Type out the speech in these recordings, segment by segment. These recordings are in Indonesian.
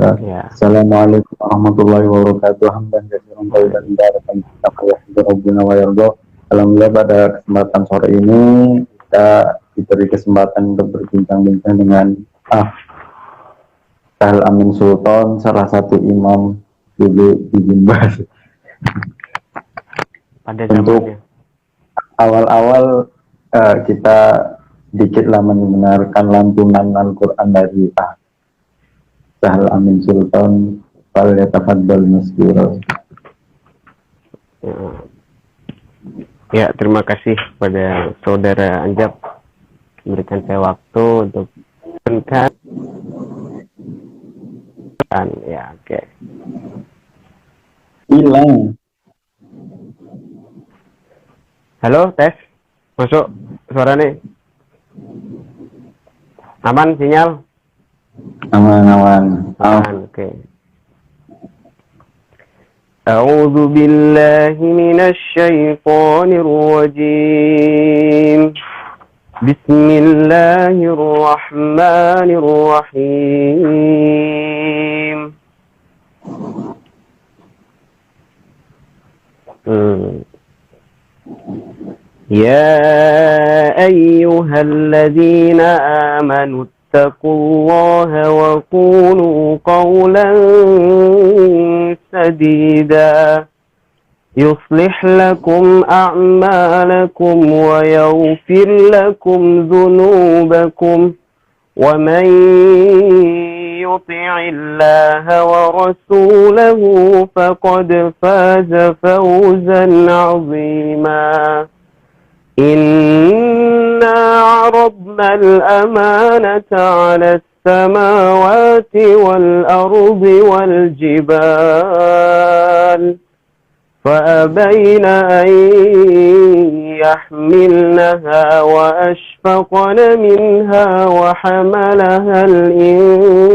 Ya, Assalamualaikum warahmatullahi wabarakatuh. Hamdan katsiran thayyiban mubarakan kama yuhibbu rabbuna wa yarda. Alhamdulillah pada kesempatan sore ini kita diberi kesempatan untuk berbincang-bincang dengan Sahal Amin Sultan, salah satu imam dulu di Bimbas. pada Untuk zamannya. awal-awal kita sedikitlah mendengarkan lantunan Al-Quran dari Sahal Amin Sultan. Fal yatafaddal masjura. Ya, ya, terima kasih pada saudara Anjab memberikan saya waktu untuk mendengarkan. Ya, oke. Hilang. Halo, tes. Masuk suara nih. Aman sinyal? Aman-aman. Aman, oke. أعوذ بالله من الشيطان الرجيم بسم الله الرحمن الرحيم يا أيها الذين آمنوا اتقوا الله وقولوا قولا سديدا يصلح لكم أعمالكم ويغفر لكم ذنوبكم ومن يطع الله ورسوله فقد فاز فوزا عظيما إنا عرضنا الأمانة على السماوات والأرض والجبال فأبين أن يحملنها وأشفقن منها وحملها الإنسان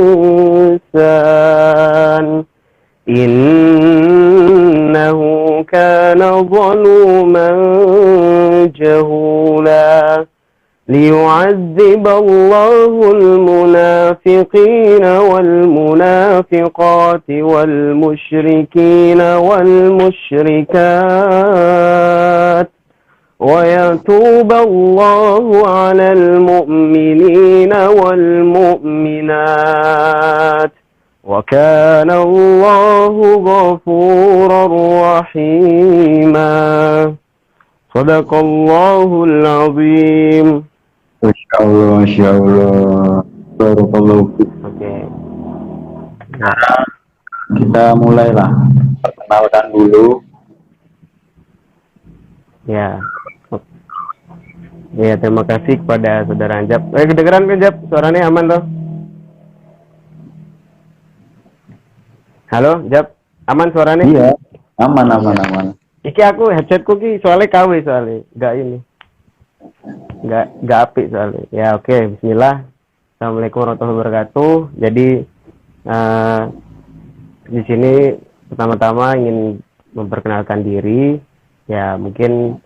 إنه كان ظلوما جهولا ليعذب الله المنافقين والمنافقات والمشركين والمشركات ويتوب الله على المؤمنين والمؤمنات وكان الله غفورا رحيما صدق الله العظيم. Masya Allah, Masya Allah. Barakallahu fiik. Oke. Kita mulailah. Perkenalkan dulu. Ya. Ya, terima kasih kepada saudara Anjab. Kedengeran kan, Jab? Suaranya aman toh? Halo, Jab. Aman suaranya? Iya, aman, aman, aman. Iki aku headsetku ki soalnya KW soalnya, enggak ini. Enggak apik soalnya. Ya, oke, bismillah. Assalamualaikum warahmatullahi wabarakatuh. Jadi di sini pertama-tama ingin memperkenalkan diri. Ya, mungkin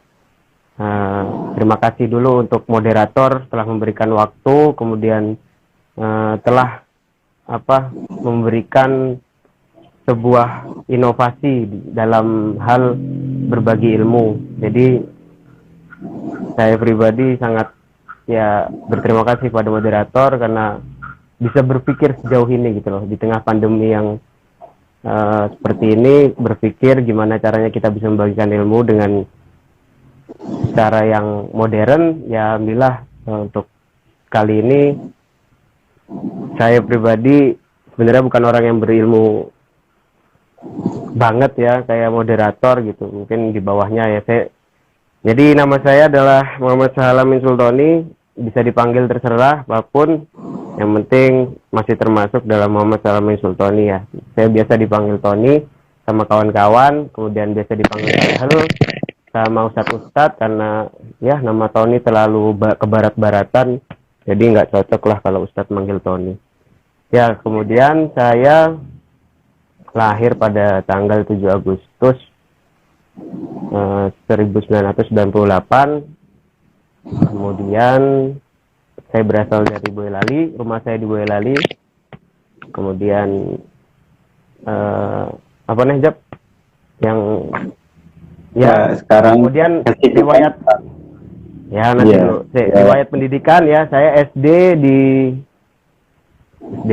terima kasih dulu untuk moderator telah memberikan waktu, kemudian telah memberikan sebuah inovasi dalam hal berbagi ilmu. Jadi saya pribadi sangat berterima kasih pada moderator karena bisa berpikir sejauh ini gitu loh, di tengah pandemi yang seperti ini, berpikir gimana caranya kita bisa membagikan ilmu dengan cara yang modern. Ya, alhamdulillah untuk kali ini saya pribadi sebenarnya bukan orang yang berilmu banget ya, kayak moderator gitu, mungkin di bawahnya ya. Jadi nama saya adalah Muhammad Sahal Amin Sultoni, bisa dipanggil terserah apapun, yang penting masih termasuk dalam Muhammad Sahal Amin Sultoni ya. Saya biasa dipanggil Tony sama kawan-kawan, kemudian biasa dipanggil Sahal sama Ustadz karena ya nama Tony terlalu kebarat-baratan, jadi nggak cocok lah kalau Ustadz manggil Tony. Ya, kemudian saya lahir pada tanggal 7 Agustus 1998. Kemudian saya berasal dari Boyolali, rumah saya di Boyolali. Kemudian apa nih Jab, yang Ya, sekarang kemudian kesibukan. riwayat ya nanti Iya, dulu. ya. Riwayat pendidikan ya, saya SD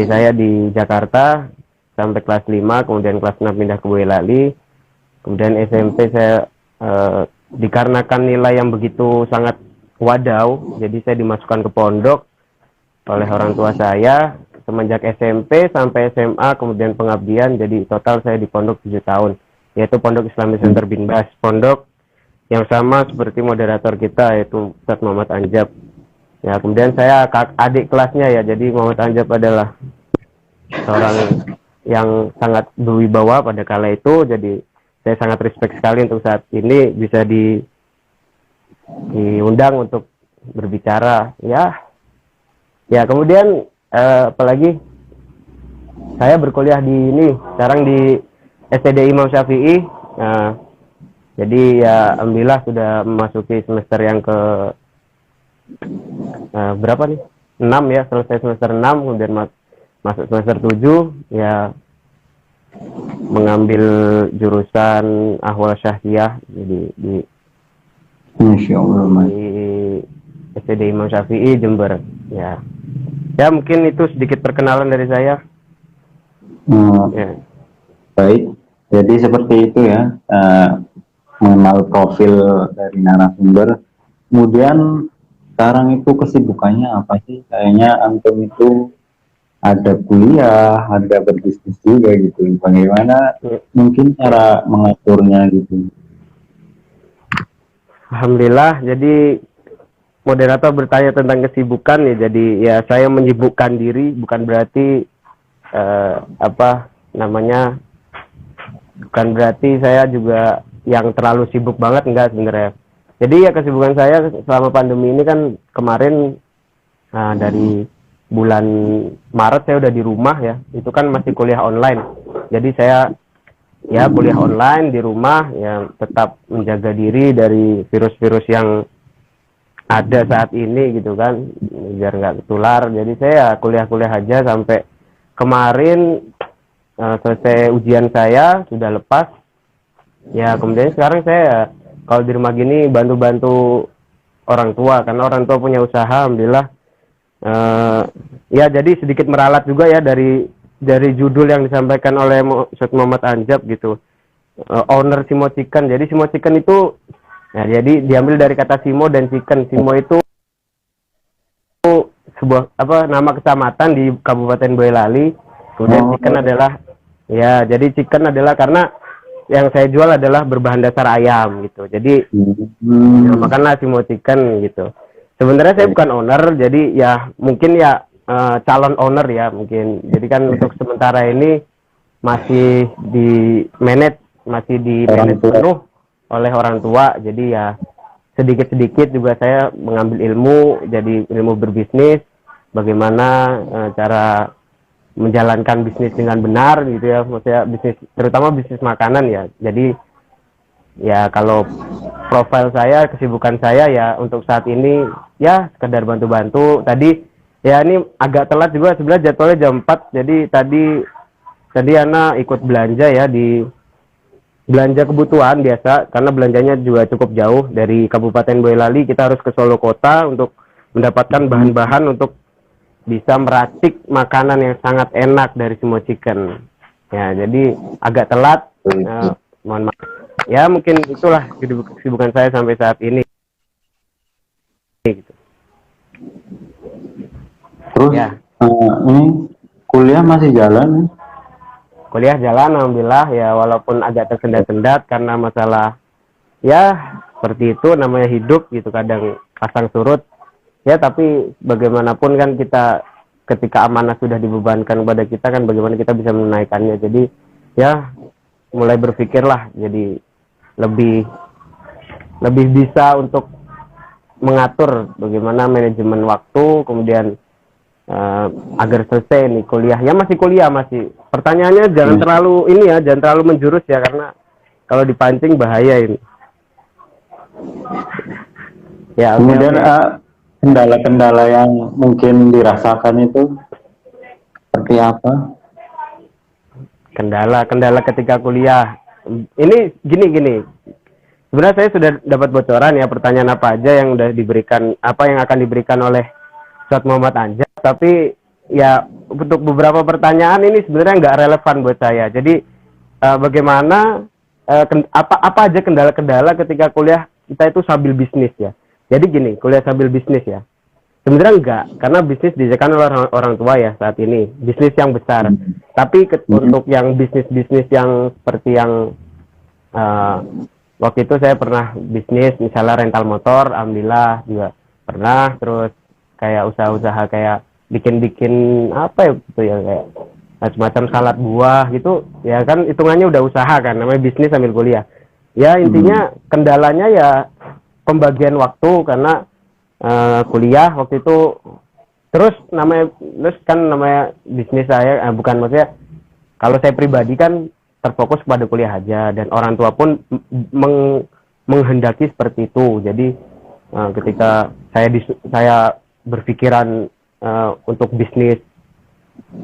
saya di Jakarta sampai kelas 5, kemudian kelas 6 pindah ke Boyolali. Kemudian SMP saya dikarenakan nilai yang begitu sangat wadaw, jadi saya dimasukkan ke pondok oleh orang tua saya semenjak SMP sampai SMA, kemudian pengabdian, jadi total saya di pondok 7 tahun, yaitu Pondok Islamic Center Binbas, pondok yang sama seperti moderator kita yaitu Ustadz Muhammad Anjab. Ya, kemudian saya adik kelasnya ya, jadi Muhammad Anjab adalah seorang yang sangat berwibawa pada kala itu, jadi saya sangat respect sekali untuk saat ini bisa diundang untuk berbicara ya. Ya, kemudian apalagi saya berkuliah di ini sekarang di STD Imam Syafi'i. Nah, jadi ya alhamdulillah sudah memasuki semester yang ke berapa nih? 6 ya, selesai semester 6, kemudian masuk semester 7 ya, mengambil jurusan Ahwal Syahsiyah jadi di Masya Allah, Mas. di STD Imam Syafi'i Jember ya. Ya, mungkin itu sedikit perkenalan dari saya. Ya. Baik, jadi seperti itu ya, mengenal profil dari narasumber. Kemudian sekarang itu kesibukannya apa sih? Kayaknya antum itu ada kuliah, ada berbisnis juga gitu. Bagaimana mungkin cara mengaturnya gitu? Alhamdulillah, jadi moderator bertanya tentang kesibukan ya, jadi ya saya menyibukkan diri, bukan berarti apa namanya, bukan berarti saya juga yang terlalu sibuk banget, enggak sebenarnya. Jadi ya kesibukan saya selama pandemi ini kan kemarin dari bulan Maret saya udah di rumah ya, itu kan masih kuliah online. Jadi saya ya kuliah online di rumah ya, tetap menjaga diri dari virus-virus yang ada saat ini gitu kan, biar nggak ketular. Jadi saya kuliah-kuliah aja sampai kemarin selesai ujian saya sudah lepas ya. Kemudian sekarang saya kalau di rumah gini bantu-bantu orang tua karena orang tua punya usaha, alhamdulillah. Ya jadi sedikit meralat juga ya dari judul yang disampaikan oleh Ustadz Muhammad Anjab gitu, owner Simo Chicken. Jadi Simo Chicken itu nah, jadi diambil dari kata Simo dan Chicken. Simo itu sebuah nama kecamatan di Kabupaten Boyolali. Kemudian Chicken adalah ya, jadi Chicken adalah karena yang saya jual adalah berbahan dasar ayam gitu. Jadi makanlah Simo Chicken gitu. Sebenarnya saya bukan owner, jadi ya mungkin ya calon owner ya mungkin. Jadi kan untuk sementara ini masih di manage penuh oleh orang tua. Jadi ya sedikit-sedikit juga saya mengambil ilmu, jadi ilmu berbisnis, bagaimana cara menjalankan bisnis dengan benar gitu ya, maksudnya bisnis, terutama bisnis makanan ya. Jadi ya kalau profil saya, kesibukan saya ya untuk saat ini ya sekedar bantu-bantu. Tadi ya ini agak telat juga sebenarnya, jadwalnya jam 4. Jadi tadi Ana ikut belanja ya, di belanja kebutuhan biasa, karena belanjanya juga cukup jauh dari Kabupaten Boyolali. Kita harus ke Solo Kota untuk mendapatkan bahan-bahan untuk bisa meracik makanan yang sangat enak dari Simo Chicken. Ya, jadi agak telat. Mohon maaf. Ya, mungkin itulah kesibukan saya sampai saat ini. Gitu. Terus ya. Ini kuliah masih jalan? Kuliah jalan, alhamdulillah ya, walaupun agak tersendat-sendat karena masalah ya seperti itu, namanya hidup gitu, kadang pasang surut. Ya, tapi bagaimanapun kan kita ketika amanah sudah dibebankan kepada kita kan, bagaimana kita bisa menunaikannya. Jadi ya mulai berpikirlah, jadi lebih bisa untuk mengatur bagaimana manajemen waktu, kemudian agar selesai nih kuliah. Ya masih kuliah, masih. Pertanyaannya jangan terlalu ini ya, jangan terlalu menjurus ya, karena kalau dipancing bahaya ini. Ya, kemudian kendala-kendala yang mungkin dirasakan itu seperti apa? Kendala ketika kuliah. Ini gini. Sebenarnya saya sudah dapat bocoran ya pertanyaan apa aja yang udah diberikan, apa yang akan diberikan oleh Ustadz Muhammad Anjar. Tapi ya untuk beberapa pertanyaan ini sebenarnya nggak relevan buat saya. Jadi bagaimana apa aja kendala-kendala ketika kuliah kita itu sambil bisnis ya. Jadi gini, kuliah sambil bisnis ya. Sebenarnya enggak, karena bisnis dijalankan oleh orang tua ya saat ini, bisnis yang besar. Tapi untuk yang bisnis-bisnis yang seperti yang waktu itu saya pernah bisnis, misalnya rental motor, alhamdulillah juga pernah. Terus kayak usaha-usaha kayak bikin-bikin apa ya gitu ya, kayak semacam salad buah gitu, ya kan hitungannya udah usaha kan, namanya bisnis sambil kuliah. Ya intinya kendalanya ya pembagian waktu karena kuliah waktu itu, terus namanya bisnis saya bukan, maksudnya kalau saya pribadi kan terfokus pada kuliah aja, dan orang tua pun menghendaki seperti itu. Jadi ketika saya berpikiran untuk bisnis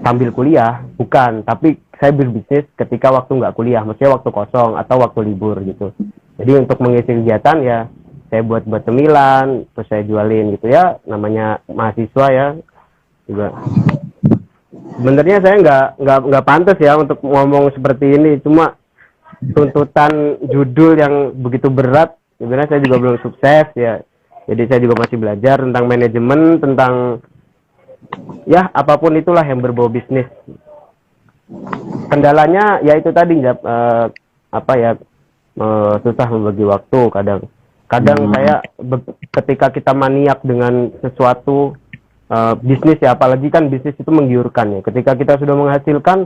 sambil kuliah, bukan, tapi saya berbisnis ketika waktu nggak kuliah, maksudnya waktu kosong atau waktu libur gitu. Jadi untuk mengisi kegiatan ya saya buat cemilan, terus saya jualin gitu ya, namanya mahasiswa ya juga. Sebenarnya saya nggak pantas ya untuk ngomong seperti ini, cuma tuntutan judul yang begitu berat, sebenarnya saya juga belum sukses ya. Jadi saya juga masih belajar tentang manajemen, tentang ya apapun itulah yang berbau bisnis. Kendalanya ya itu tadi susah membagi waktu kadang saya ketika kita maniak dengan sesuatu bisnis ya, apalagi kan bisnis itu menggiurkan ya, ketika kita sudah menghasilkan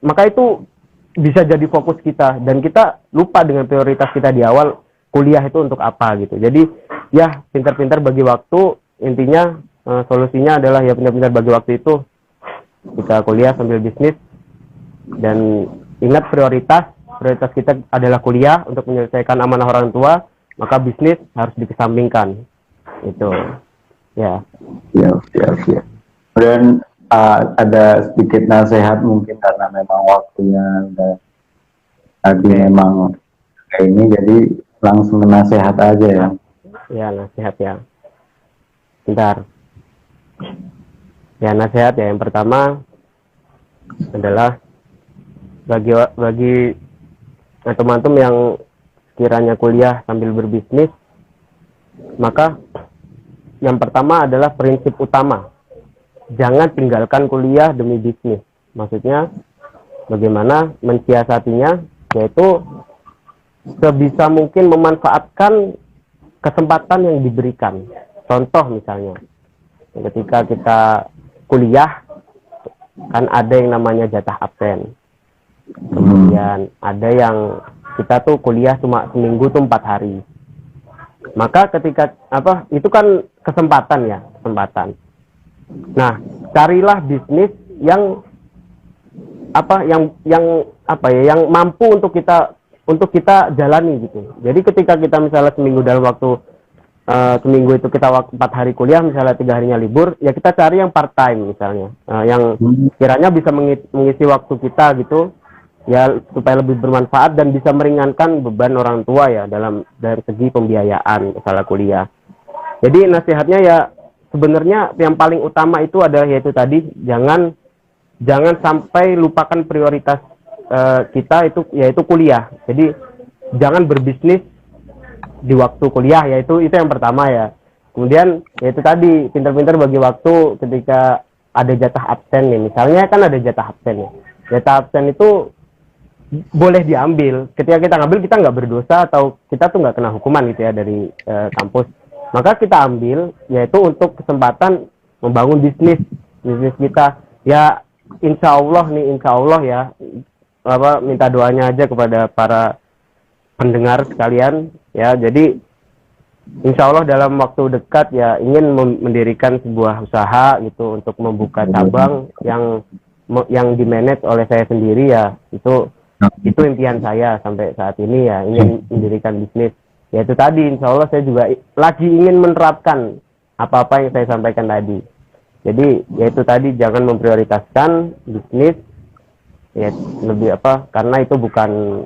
maka itu bisa jadi fokus kita, dan kita lupa dengan prioritas kita di awal kuliah itu untuk apa gitu. Jadi ya pintar-pintar bagi waktu, intinya solusinya adalah ya pintar-pintar bagi waktu itu kita kuliah sambil bisnis, dan ingat prioritas kita adalah kuliah untuk menyelesaikan amanah orang tua, maka bisnis harus dikesampingkan. Itu ya. Dan ada sedikit nasihat mungkin karena memang waktunya udah tadi memang kayak ini, jadi langsung nasihat aja ya. Ya, nasihat ya. Bentar. Ya, nasihat ya, yang pertama adalah bagi teman-teman yang kiranya kuliah sambil berbisnis, maka yang pertama adalah prinsip utama, jangan tinggalkan kuliah demi bisnis. Maksudnya bagaimana mensiasatinya, yaitu sebisa mungkin memanfaatkan kesempatan yang diberikan. Contoh misalnya ketika kita kuliah kan ada yang namanya jatah absen. Kemudian ada yang kita tuh kuliah cuma seminggu tuh 4 hari. Maka ketika itu kan kesempatan. Nah, carilah bisnis yang mampu untuk kita jalani gitu. Jadi ketika kita misalnya seminggu dalam waktu seminggu itu kita 4 hari kuliah, misalnya 3 harinya libur, ya kita cari yang part time misalnya, yang kiranya bisa mengisi waktu kita gitu. Ya supaya lebih bermanfaat dan bisa meringankan beban orang tua ya dari segi pembiayaan masalah kuliah. Jadi nasihatnya ya sebenarnya yang paling utama itu adalah yaitu tadi, jangan sampai lupakan prioritas kita itu yaitu kuliah. Jadi jangan berbisnis di waktu kuliah, yaitu yang pertama ya. Kemudian yaitu tadi pintar-pintar bagi waktu ketika ada jatah absen nih. Misalnya kan ada jatah absen ya. Jatah absen itu boleh diambil. Ketika kita ngambil, kita nggak berdosa atau kita tuh nggak kena hukuman gitu ya dari kampus. Maka kita ambil, yaitu untuk kesempatan membangun bisnis kita. Ya insya Allah ya, minta doanya aja kepada para pendengar sekalian ya. Jadi insya Allah dalam waktu dekat ya ingin mendirikan sebuah usaha gitu, untuk membuka cabang yang dimanage oleh saya sendiri ya. Itu impian saya sampai saat ini ya, ingin mendirikan bisnis. Ya itu tadi, insya Allah saya juga lagi ingin menerapkan apa-apa yang saya sampaikan tadi. Jadi yaitu tadi jangan memprioritaskan bisnis ya lebih apa, karena itu bukan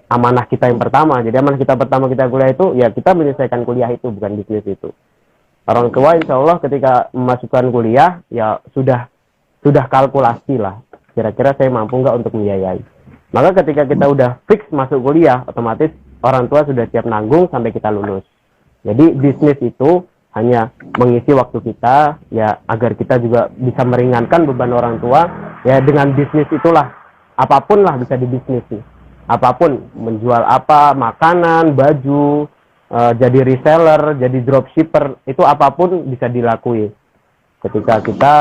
amanah kita yang pertama. Jadi amanah kita pertama kita kuliah itu ya kita menyelesaikan kuliah itu, bukan bisnis itu. Orang tua insya Allah ketika memasukkan kuliah ya sudah kalkulasi lah, kira-kira saya mampu nggak untuk membiayai. Maka ketika kita udah fix masuk kuliah, otomatis orang tua sudah siap nanggung sampai kita lulus. Jadi bisnis itu hanya mengisi waktu kita ya agar kita juga bisa meringankan beban orang tua ya. Dengan bisnis itulah apapun lah bisa dibisnisi, apapun, menjual apa, makanan, baju, jadi reseller, jadi dropshipper, itu apapun bisa dilakui ketika kita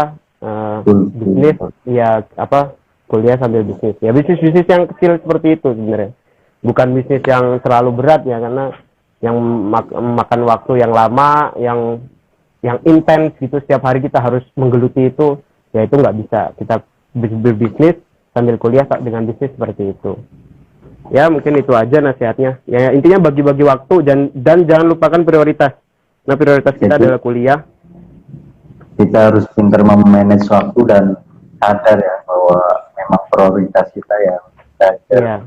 bisnis ya apa, kuliah sambil bisnis ya. Bisnis yang kecil seperti itu sebenarnya, bukan bisnis yang terlalu berat ya, karena yang makan waktu yang lama, yang intens gitu, setiap hari kita harus menggeluti itu ya, itu nggak bisa. Kita berbisnis sambil kuliah dengan bisnis seperti itu ya. Mungkin itu aja nasihatnya ya, intinya bagi-bagi waktu dan jangan lupakan prioritas. Nah, prioritas kita adalah kuliah. Kita harus pintar memanage waktu dan sadar ya bahwa memang prioritas kita ya belajar. Ya.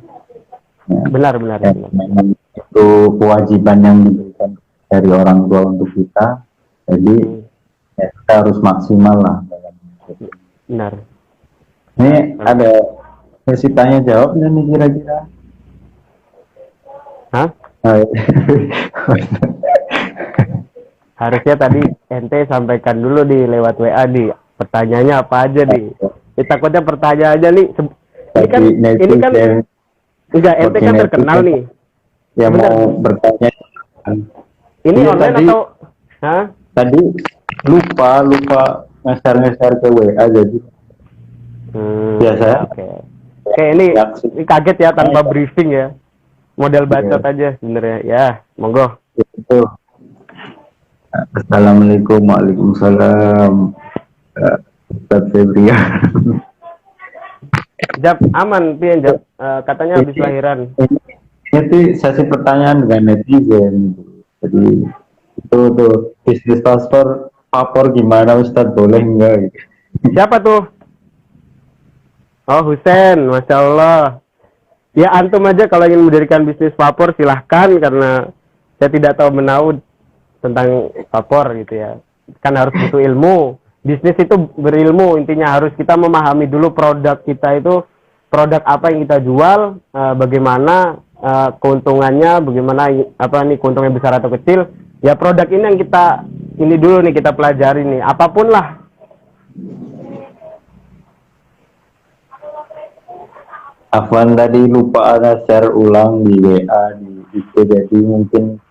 Benar. Memang itu kewajiban yang diberikan dari orang tua untuk kita. Jadi ya, kita harus maksimal lah dalam itu. Benar. Ini ada sesi tanya jawab nih kira-kira. Hah? Harusnya tadi ente sampaikan dulu di lewat WA di pertanyaannya apa aja nih. Takutnya pertanyaannya nih ini kan enggak, ente kan terkenal nih. Ya mau bertanya. Ini online tadi, atau hah? Tadi lupa ngeser ke WA jadi. Biasa. Oke, ini kaget ya tanpa briefing ya. Model bacot aja sebenarnya. Ya, monggo. Itu. Assalamualaikum, waalaikumsalam. Ustaz Febrian. Jap, aman, pian Jap. Katanya habis lahiran. Ini sesi pertanyaan dengan netizen. Jadi itu tuh bisnis paspor gimana Ustadz, boleh enggak gitu. Siapa tuh? Oh, Husen, Masya Allah. Ya, antum aja kalau ingin mendirikan bisnis vapor silahkan, karena saya tidak tahu menahu tentang vapor gitu ya. Kan harus butuh ilmu. Bisnis itu berilmu, intinya harus kita memahami dulu produk kita itu, produk apa yang kita jual, bagaimana keuntungannya, bagaimana keuntungan besar atau kecil. Ya produk ini yang ini dulu nih kita pelajari nih, apapun lah. Afwan tadi lupa ada share ulang di WA di IG, jadi mungkin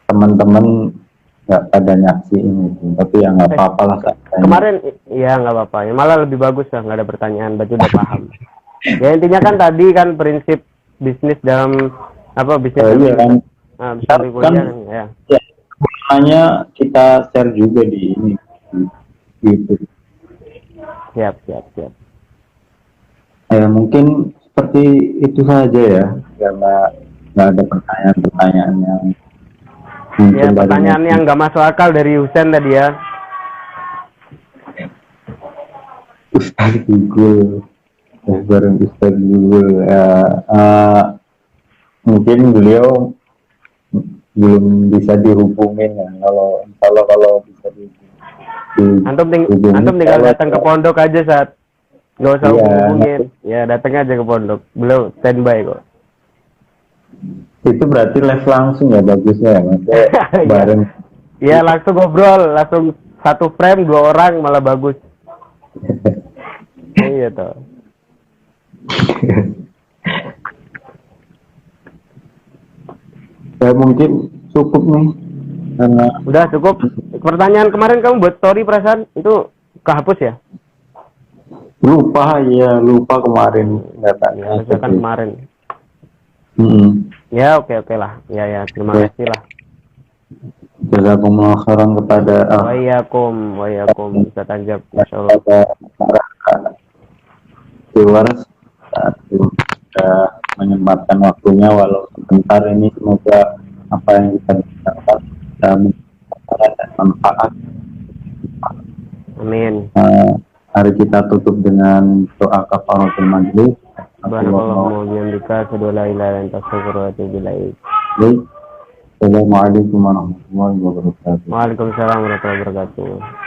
teman-teman nggak pada nyaksi ini, tapi ya nggak apa-apa lah. Kemarin ya nggak apa-apa, ya malah lebih bagus lah, nggak ada pertanyaan, berarti udah paham. Ya intinya kan tadi kan prinsip bisnis dalam bisnis kan kuliah ya. Hanya kita share juga di ini gitu. Siap. Ya mungkin seperti itu saja ya, karena nggak ada pertanyaan yang ya, pertanyaan yang nggak masuk akal dari Husen tadi ya. Ustaz Google, bareng Ustaz Google ya, mungkin beliau belum bisa dihubungin ya. Kalau bisa antum tinggal datang ke pondok aja saat nggak usah hubungin ya, datang aja ke pondok, beliau standby kok. Itu berarti live langsung ya, bagusnya ya, maksudnya bareng. Iya, langsung ngobrol, langsung satu frame 2 orang malah bagus. Iya toh. Ya mungkin cukup nih, karena udah cukup. Pertanyaan kemarin kamu buat story perasaan itu kehapus ya? Lupa kemarin datanya. Misalkan kemarin. Ya oke lah. Ya terima kasih lah. Jazakumullah khairan kepada Wa'alaikum Ustaz Anjab, Masya Allah. Viewers sudah menyempatkan waktunya walau sebentar ini, semoga apa yang kita bicarakan bisa menjadi manfaat Amin. Mari kita tutup dengan doa kafaratul majlis. Subhanakallahumma wa bihamdika asyhadu an la ilaha illa anta astaghfiruka wa atubu ilaik. Assalamualaikum warahmatullahi wabarakatuh. Waalaikumsalam warahmatullahi wabarakatuh.